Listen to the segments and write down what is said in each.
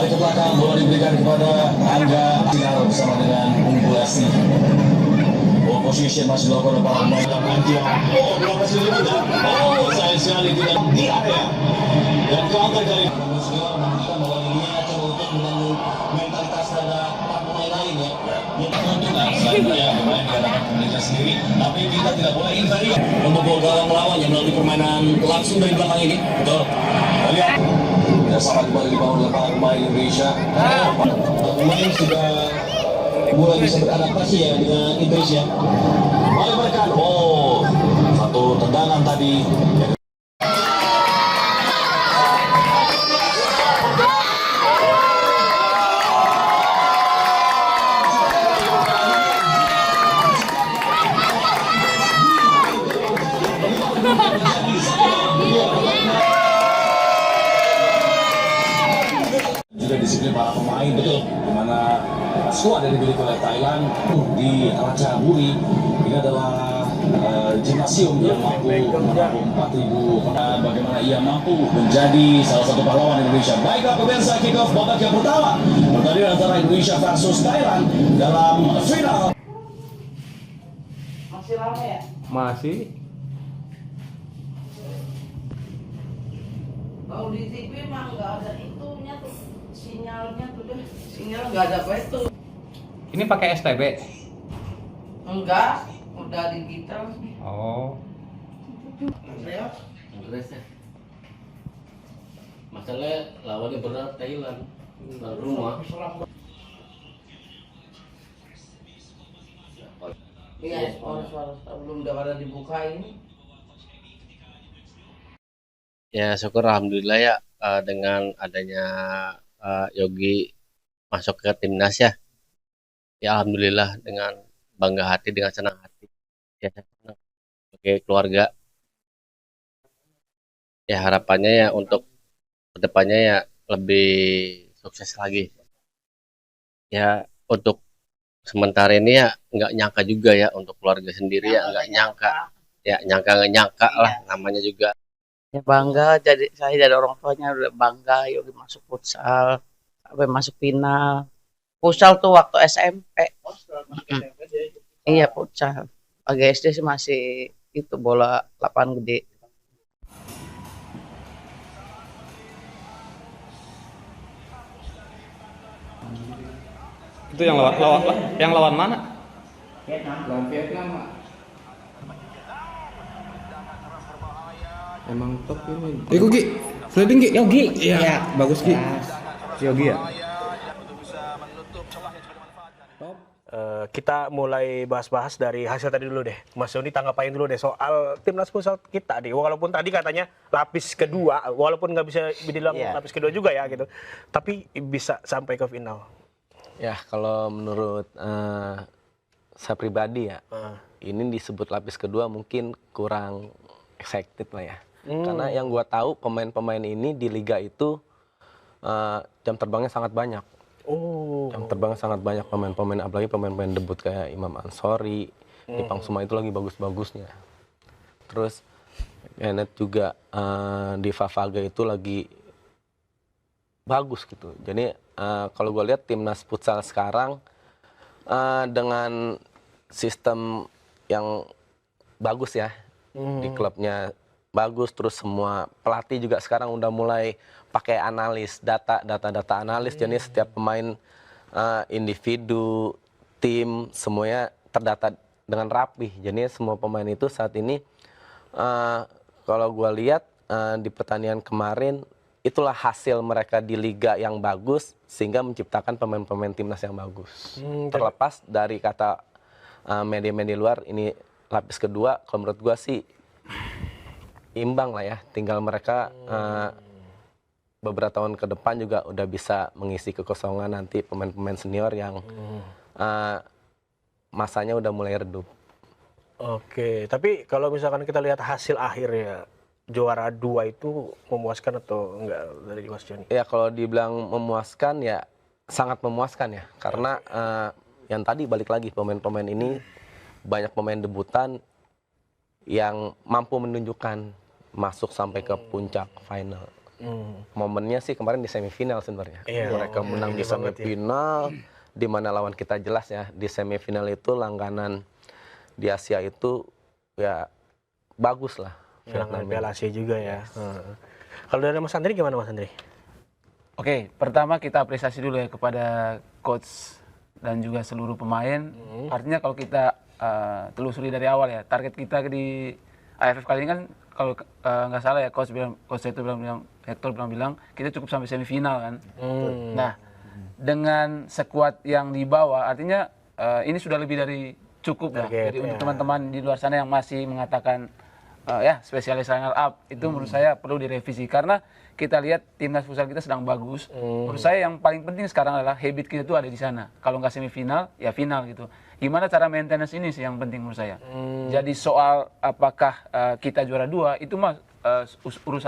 Ke belakang, bola diberikan kepada Angga Sinaro bersama dengan Umpulasi. Ball position masih dilakukan oleh para pemain Anggia. Oh, belum masih lebih. Oh, sayang sekali tidak di area. Dan counter kali ini. Segera menunjukkan bahwa dirinya coba untuk membangun mentalitas terhadap para pemain lain ya. Kita menentukan selain ya pemain di hadapan pemainnya sendiri, tapi kita tidak boleh inferior untuk gol gawang melawannya melalui permainan langsung dari belakang ini. Betul. Lihat. Ya, sangat kembali dibangun oleh para pemain Indonesia. Pemain sudah mulai bisa beradaptasi ya dengan Indonesia. Mari mereka. Oh, satu tendangan tadi. Juga disiplin para pemain betul, di mana skuad yang dimiliki oleh Thailand di Raja Buri ini adalah gimnasium yang mampu menampung 4.000. Bagaimana ia mampu menjadi salah satu pahlawan Indonesia. Baiklah pemirsa, kick off babak yang pertama pertandingan antara Indonesia versus Thailand dalam final. Masih lama ya? Masih. Kalau di TV mah nggak ada itunya tuh, sinyalnya tuh deh. Sinyal nggak ada apa itu. Ini pakai STB. Enggak, udah digital. Oh. Saya Inggrisnya. Masalahnya lawannya berat Thailand. Tuan rumah. iya, suara belum udah pada dibukain. Ya syukur alhamdulillah ya dengan adanya Yogi masuk ke timnas ya. Ya alhamdulillah dengan bangga hati, dengan senang hati. Ya saya senang sebagai keluarga. Ya harapannya ya untuk kedepannya ya lebih sukses lagi. Ya untuk sementara ini ya nggak nyangka juga ya untuk keluarga sendiri ya nggak nyangka. Ya nyangka nggak nyangka lah namanya juga. Ya bangga, jadi saya jadi orang tuanya udah bangga Yogi masuk futsal sampai masuk final. Futsal tuh waktu SMP. Iya futsal. Pagi SD sih masih itu bola lapangan gede. Itu yang lawan mana? Lawan Vietnam, Pak. Emang top ini. Gi, sliding Gi. Yogi. Iya, bagus Gi. Yogi ya. Kita mulai bahas-bahas dari hasil tadi dulu deh. Mas Doni tanggapain dulu deh soal timnas futsal kita deh. Walaupun tadi katanya lapis kedua, walaupun nggak bisa dibilang lapis kedua juga ya gitu. Tapi bisa sampai ke final. Ya kalau menurut saya pribadi ya, ini disebut lapis kedua mungkin kurang excited lah ya. Karena yang gua tahu pemain-pemain ini di liga itu jam terbangnya sangat banyak. Jam terbangnya sangat banyak pemain-pemain, apalagi pemain-pemain debut kayak Imam Ansori, Ipang Suma itu lagi bagus-bagusnya. Terus Enet juga di Favaga itu lagi bagus gitu. Jadi kalau gue lihat timnas futsal sekarang dengan sistem yang bagus ya, di klubnya bagus, terus semua pelatih juga sekarang udah mulai pakai analis data analis. Jadi setiap pemain individu, tim semuanya terdata dengan rapi. Jadi semua pemain itu saat ini kalau gue lihat di pertandingan kemarin itulah hasil mereka di liga yang bagus sehingga menciptakan pemain-pemain timnas yang bagus. Terlepas dari kata media-media luar ini lapis kedua, kalau menurut gue sih imbang lah ya. Tinggal mereka beberapa tahun ke depan juga udah bisa mengisi kekosongan nanti pemain-pemain senior yang masanya udah mulai redup. Oke, tapi kalau misalkan kita lihat hasil akhirnya juara 2 itu memuaskan atau enggak dari Mas Joni? Ya kalau dibilang memuaskan ya sangat memuaskan ya, karena yang tadi balik lagi pemain-pemain ini banyak pemain debutan yang mampu menunjukkan masuk sampai ke puncak final. Momennya sih kemarin di semifinal sebenarnya. Iya. Mereka menang di Iya banget ya. semifinal, di mana lawan kita jelas ya. Di semifinal itu langganan di Asia itu ya bagus lah. Vietnam Vietnam Piala Asia juga ya. Kalau dari Mas Andri gimana Mas Andri? Oke, pertama kita apresiasi dulu ya kepada coach dan juga seluruh pemain. Artinya kalau kita telusuri dari awal ya, target kita di AFF kali ini kan kalau nggak salah ya coach Hector bilang kita cukup sampai semifinal kan. Nah, dengan sekuat yang dibawa artinya ini sudah lebih dari cukup lah. Target, Jadi untuk teman-teman di luar sana yang masih mengatakan ya spesialis runner up itu menurut saya perlu direvisi karena kita lihat timnas futsal kita sedang bagus. Menurut saya yang paling penting sekarang adalah habit kita itu ada di sana. Kalau nggak semifinal ya final gitu. Gimana cara maintenance ini sih yang penting menurut saya. Jadi soal apakah kita juara 2 itu mah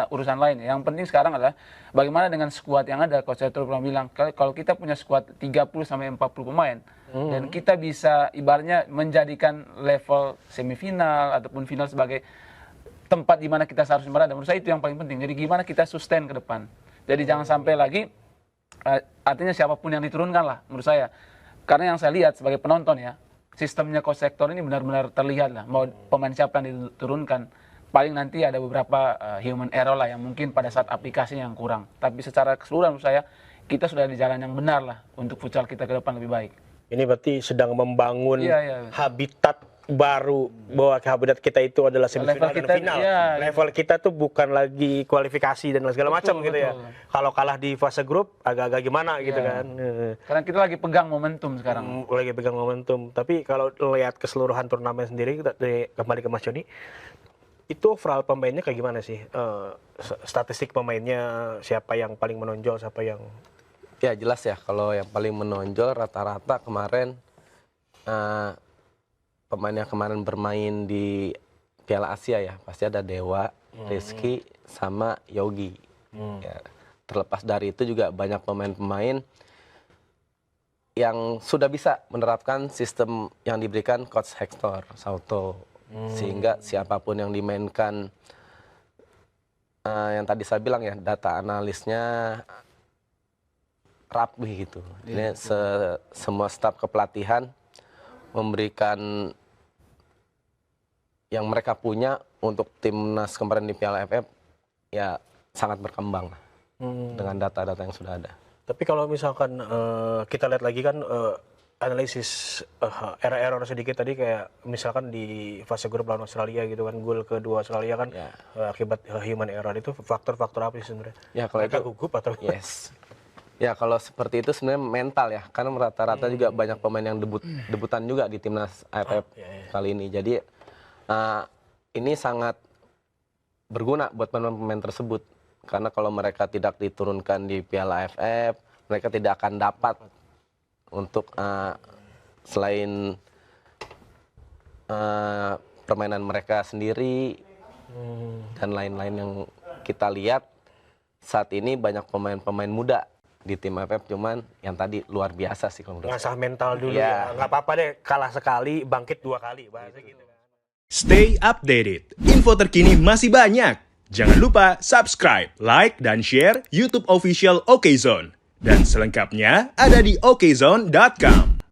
urusan lain. Yang penting sekarang adalah bagaimana dengan skuad yang ada. Coach Hector pernah bilang kalau kita punya skuad 30 sampai 40 pemain dan kita bisa ibaratnya menjadikan level semifinal ataupun final sebagai tempat di mana kita seharusnya berada. Menurut saya itu yang paling penting. Jadi gimana kita sustain ke depan. Jadi jangan sampai lagi artinya siapapun yang diturunkan lah menurut saya. Karena yang saya lihat sebagai penonton ya, sistemnya Coach Hector ini benar-benar terlihat lah. Mau pemain siapa yang diturunkan. Paling nanti ada beberapa human error lah yang mungkin pada saat aplikasinya yang kurang. Tapi secara keseluruhan menurut saya kita sudah di jalan yang benar lah untuk futsal kita ke depan lebih baik. Ini berarti sedang membangun Iya. habitat baru bahwa habitat kita itu adalah semifinal dan final. Iya, Level kita tuh bukan lagi kualifikasi dan segala macam gitu ya. Kalau kalah di fase grup agak-agak gimana gitu kan. Karena kita lagi pegang momentum sekarang. Lagi pegang momentum. Tapi kalau lihat keseluruhan turnamen sendiri kembali ke Mas Joni, itu overall pemainnya kayak gimana sih? Statistik pemainnya siapa yang paling menonjol, siapa yang Ya jelas ya kalau yang paling menonjol rata-rata kemarin pemain yang kemarin bermain di Piala Asia ya pasti ada Dewa, Rizky sama Yogi. Ya, terlepas dari itu juga banyak pemain-pemain yang sudah bisa menerapkan sistem yang diberikan Coach Hector Sauto sehingga siapapun yang dimainkan yang tadi saya bilang ya data analisnya rapi gitu. Ini semua staf kepelatihan memberikan yang mereka punya untuk timnas kemarin di Piala AFF ya sangat berkembang dengan data-data yang sudah ada. Tapi kalau misalkan kita lihat lagi kan analisis error sedikit tadi kayak misalkan di fase grup lawan Australia gitu kan gol kedua Australia kan akibat human error itu faktor-faktor apa sih sebenarnya? Ya kalau mereka itu gugup atau Ya kalau seperti itu sebenarnya mental ya karena rata-rata juga banyak pemain yang debutan juga di timnas AFF kali ini. Jadi ini sangat berguna buat pemain-pemain tersebut karena kalau mereka tidak diturunkan di Piala AFF mereka tidak akan dapat untuk selain permainan mereka sendiri dan lain-lain yang kita lihat saat ini banyak pemain-pemain muda di tim AFF cuman yang tadi luar biasa sih kalau menurut ngasah mental dulu ya. Nggak apa-apa deh kalah sekali bangkit 2 kali bahasa gitu. Stay updated. Info terkini masih banyak. Jangan lupa subscribe, like, dan share YouTube official OKZone. Dan selengkapnya ada di okezone.com.